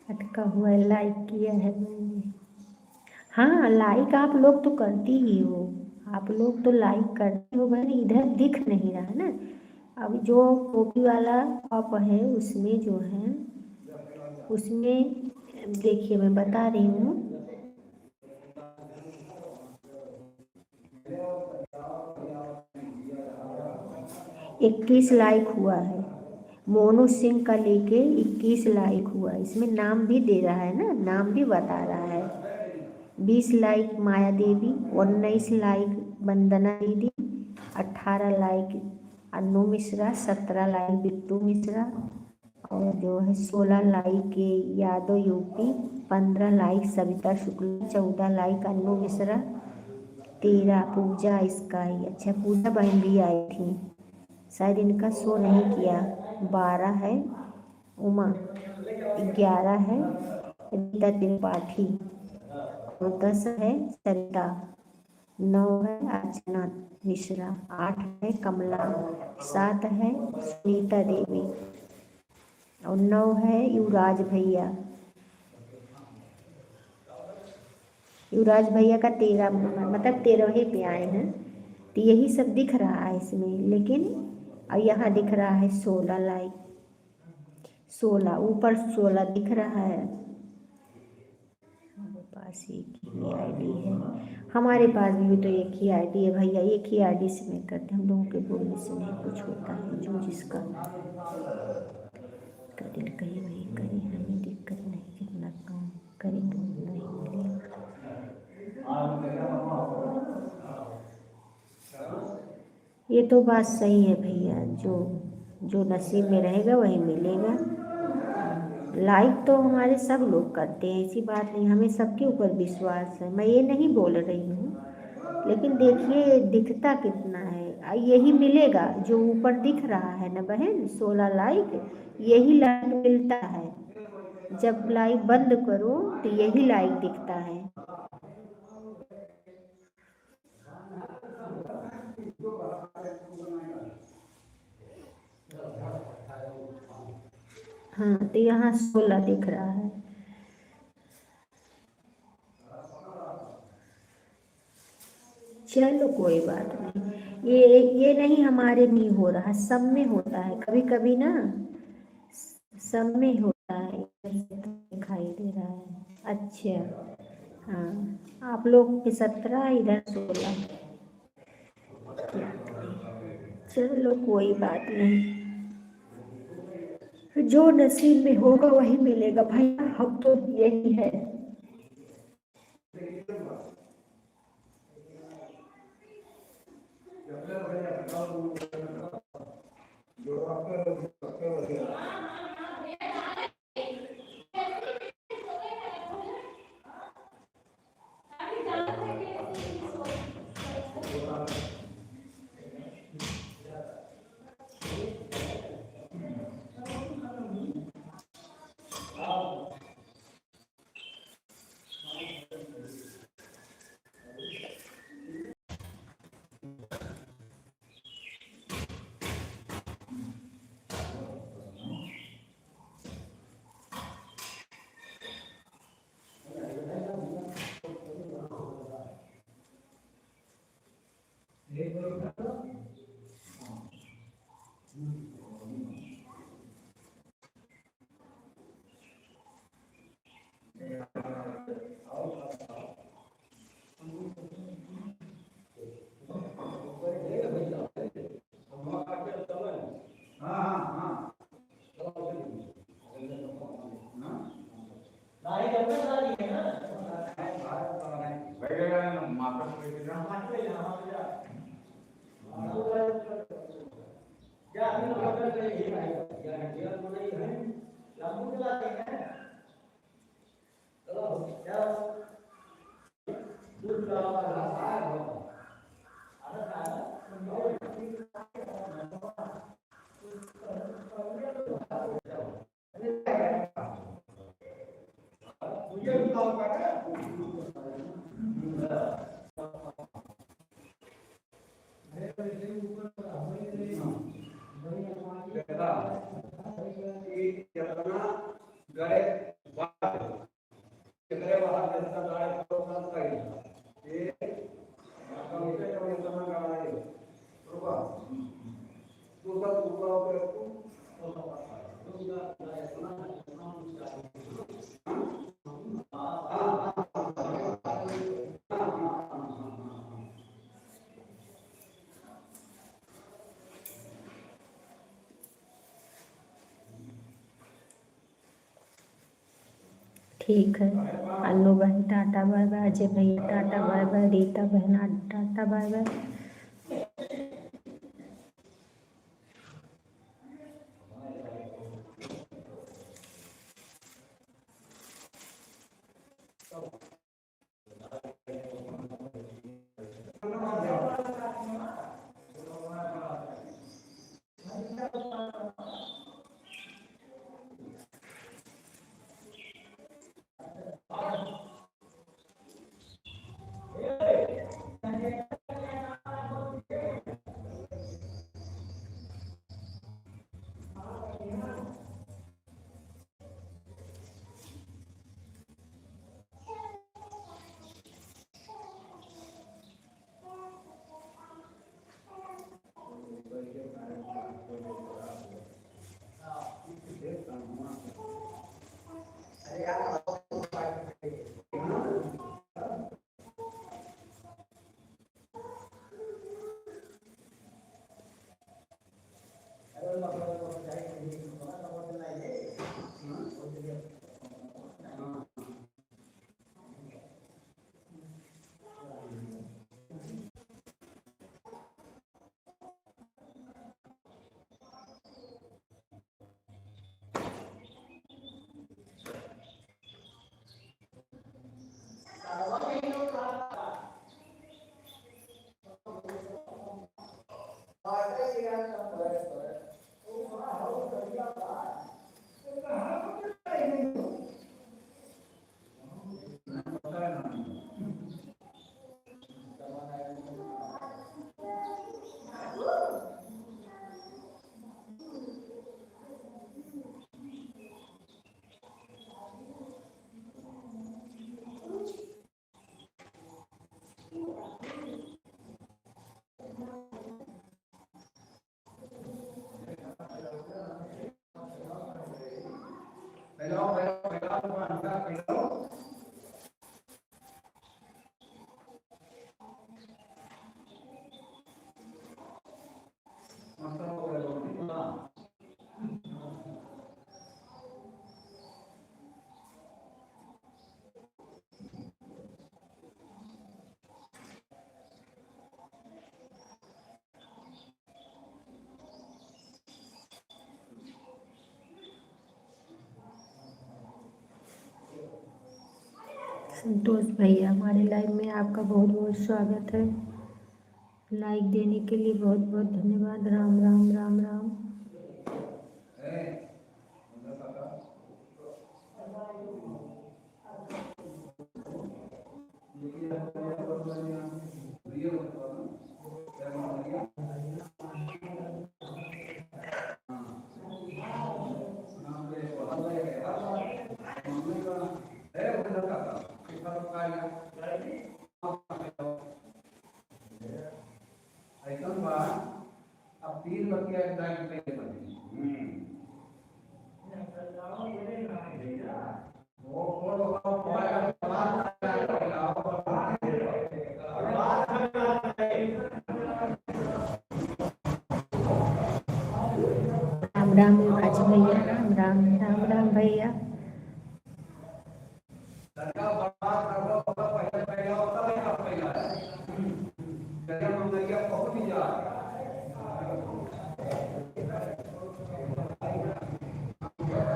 लटका हुआ है, लाइक किया है मैंने। हाँ, लाइक आप लोग तो करती ही हो, आप लोग तो लाइक करते हो, मैंने इधर दिख नहीं रहा है ना। अब जो कॉपी वाला आप है उसमें जो है, उसमें देखिए मैं बता रही हूँ, 21 लाइक हुआ है। मोनू सिंह का लेके 21 लाइक हुआ, इसमें नाम भी दे रहा है ना, नाम भी बता रहा है। 20 लाइक माया देवी, 19 लाइक वंदना दीदी, 18 लाइक अनु मिश्रा, 17 लाइक बिट्टू मिश्रा, और जो है 16 like Yadav UP, 15 like Savita Shukla, 14 like Anu Mishra, 13 Pooja sky. अच्छा, पूजा बहन भी आई थी, शायद इनका शो नहीं किया। 12 है उमा, 11 है रीता त्रिपाठी, और 10 है सरिता, 9 है अर्चना मिश्रा, 8 है कमला, 7 है सुनीता देवी, और 9 है युवराज भैया। युवराज भैया का 13, मतलब 13वें पे आए हैं, तो यही सब दिख रहा है इसमें। लेकिन यहाँ दिख रहा है 16 लाइक, 16 ऊपर 16 दिख रहा है। हमारे पास एक ही आईडी है, हमारे पास भी तो एक ही आईडी है भैया, एक ही आईडी से नहीं करते हम लोगों के, बोलने से नहीं कुछ होता है। जो जिसका का दिल कहे वही करे, हमें दिक्कत नहीं, कितना काम करेंगे उतना ही मिलेगा। ये तो बात सही है भैया, जो जो नसीब में रहेगा वही मिलेगा। लाइक तो हमारे सब लोग करते हैं, ऐसी बात नहीं, हमें सबके ऊपर विश्वास है, मैं ये नहीं बोल रही हूँ। लेकिन देखिए दिखता कितना है, यही मिलेगा जो ऊपर दिख रहा है ना बहन, 16 लाइक, यही लाइक मिलता है। जब लाइक बंद करो तो यही लाइक दिखता है। हाँ, तो यहाँ 16 दिख रहा है। चलो कोई बात नहीं, ये नहीं हमारे में हो रहा, सब में होता है, कभी कभी ना सब में होता है, दिखाई दे रहा है। अच्छा, हाँ, आप लोग के 17, इधर 16, चलो कोई बात नहीं, जो नसीब में होगा वही मिलेगा भाई, हम तो यही है। ठीक है। अन्नू बहन टाटा बाय बाय, अजय भैया टाटा बाय बाय, रीता बहन टाटा बाय बाय। संतोष भैया हमारे लाइव में आपका बहुत बहुत स्वागत है। लाइक देने के लिए बहुत बहुत धन्यवाद। राम राम राम राम। राम राम युवराज भैया, राम राम राम राम भैया।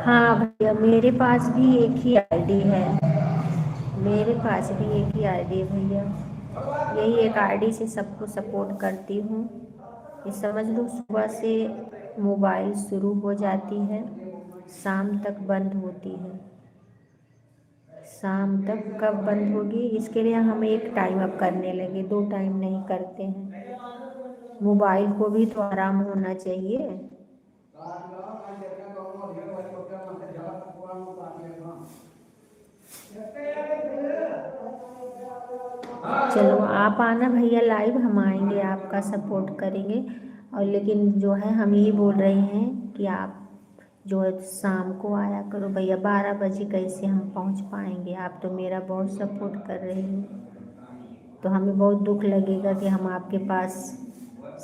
हाँ भैया, मेरे पास भी एक ही आईडी है। मेरे पास भी एक ही आईडी है भैया। यही एक आईडी से सबको सपोर्ट करती हूँ। ये समझ लो सुबह से मोबाइल शुरू हो जाती है, शाम तक बंद होती है। शाम तक कब बंद होगी इसके लिए हम एक टाइम अब करने लगे, 2 टाइम नहीं करते हैं। मोबाइल को भी तो आराम होना चाहिए। चलो आप आना भैया लाइव, हम आएंगे, आपका सपोर्ट करेंगे। और लेकिन जो है हम यही बोल रहे हैं कि आप जो है शाम को आया करो भैया। 12 बजे कैसे हम पहुंच पाएंगे? आप तो मेरा बहुत सपोर्ट कर रहे हो, तो हमें बहुत दुख लगेगा कि हम आपके पास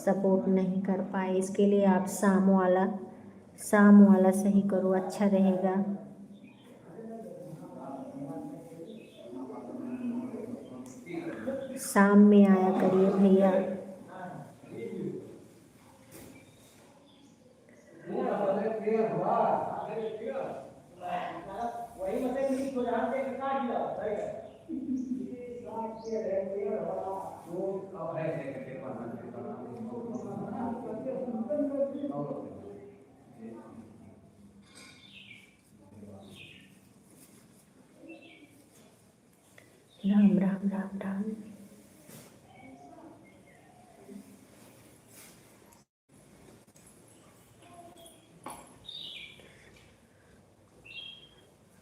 सपोर्ट नहीं कर पाए। इसके लिए आप शाम वाला सही करो, अच्छा रहेगा। शाम में आया करिए भैया। राम राम राम राम।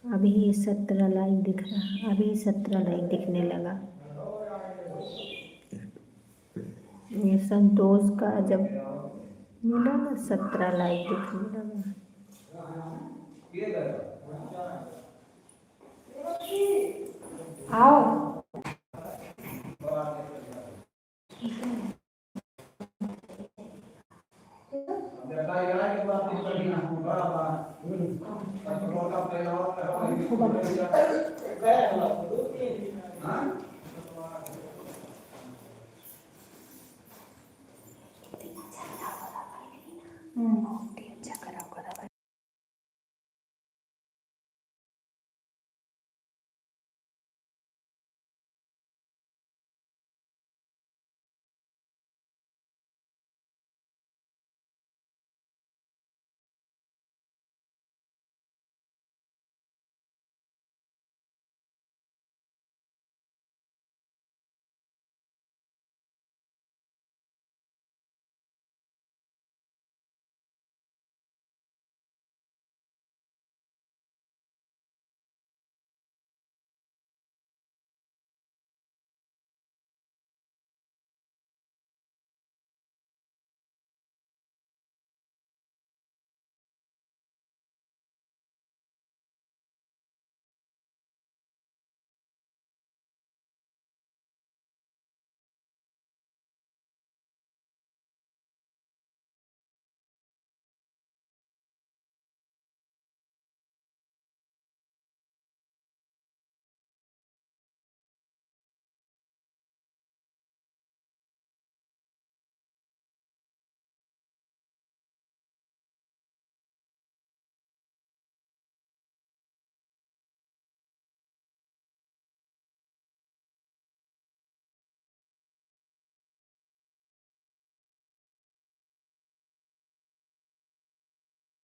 अभी 17 लाइक दिख रहा, अभी 17 लाइक दिखने लगा। ये संतोष का जब मिला ना 17 लाइक दिखने लगा। आओ। अच्छा करा करा।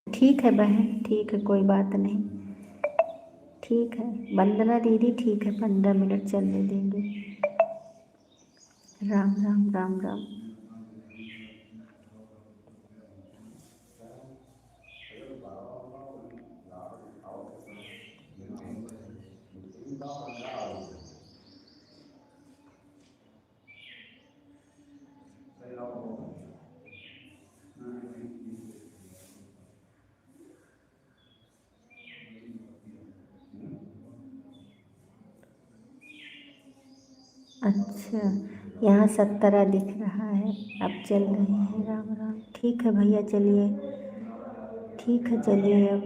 ठीक है बहन, ठीक है, कोई बात नहीं। ठीक है वंदना दीदी, ठीक है 15 मिनट चलने देंगे। राम राम राम राम। अच्छा, यहाँ 17 दिख रहा है, अब चल रहे हैं। राम राम। ठीक है भैया चलिए, ठीक है चलिए अब।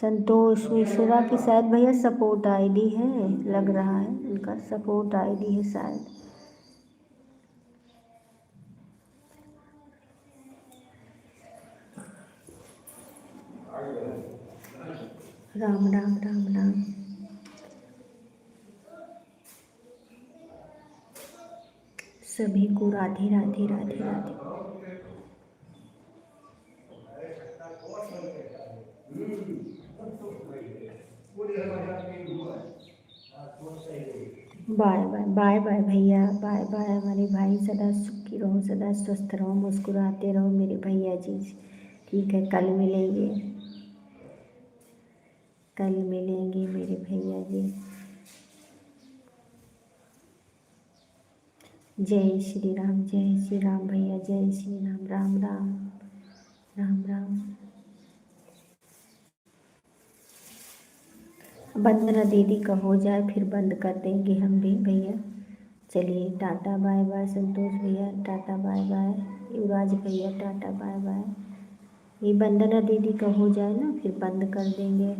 संतोष मिश्रा की शायद भैया सपोर्ट आईडी है, लग रहा है उनका सपोर्ट आईडी है शायद। राम राम राम राम। सभी को Radhe Radhe Radhe Radhe. Bye bye bye bye भैया, बाय बाय हमारे भाई। सदा सुखी रहो, सदा स्वस्थ रहो, मुस्कुराते रहो मेरे भैया जी। ठीक है, कल मिलेंगे, कल मिलेंगे मेरे भैया जी। जय श्री राम, जय श्री राम भैया, जय श्री राम। राम राम राम राम। वंदना दीदी का हो जाए फिर बंद कर देंगे हम भी भैया। चलिए टाटा बाय बाय। संतोष भैया टाटा बाय बाय। युवराज भैया टाटा बाय बाय। ये वंदना दीदी का हो जाए ना फिर बंद कर देंगे।